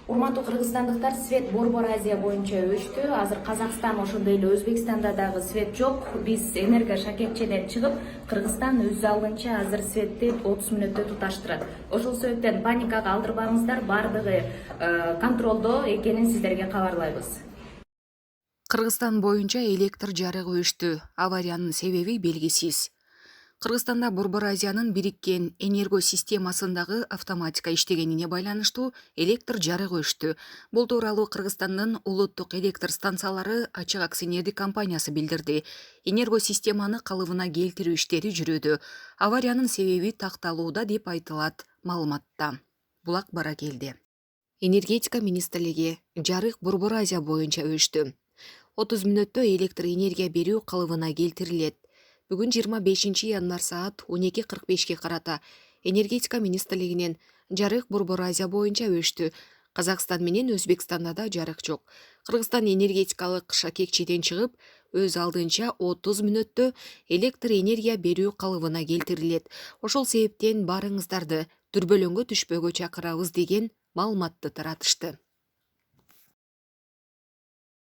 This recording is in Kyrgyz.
Урматтуу кыргызстандыктар, свет Борбор Азия боюнча өчтү. Азыр Казакстан ошондой эле Өзбекстанда дагы свет жок. Биз энерго шакекчеден чыгып, Кыргызстан өз алдынча азыр светти 30 мүнөттө туташтырат. Ошол себептен паникага алдырбаңыздар, бардыгы контролдо экенин сиздерге кабарлайбыз. Кыргызстан боюнча электр жарыгы өчтү. Авариянын себеби белгисиз. Кыргызстанда Борбор Азиянын бириккен энерго системасындагы автоматика иштегенине байланыштуу электр жарыгы өчтү. Бул тууралуу Кыргызстандын улуттук электр станциялары ачык акционердик компаниясы билдирди. Энерго системаны калыбына келтирүү иштери жүрүүдө. Авариянын себеби такталууда деп айтылат маалыматта. Булак бара келди. Энергетика министрлиги жарык Борбор Азия боюнча өчтү. 30 мүнөттө электр энергия берүү калыбына келтирилет. Бүгүн 25 январь саат 12:45 карата энергетика министрлигинен жарык Борбор Азия боюнча өчтү. Казакстан менен Өзбекстанда да жарык жок. Кыргызстан энергетикалык шакекчеден чыгып, өз алдынча 30 мүнөттө электр энергия берүү калыбына келтирилет. Ошол себептен баарыңыздарды дүрбөлөңгө түшпөөгө чакырабыз деген маалыматты таратышты.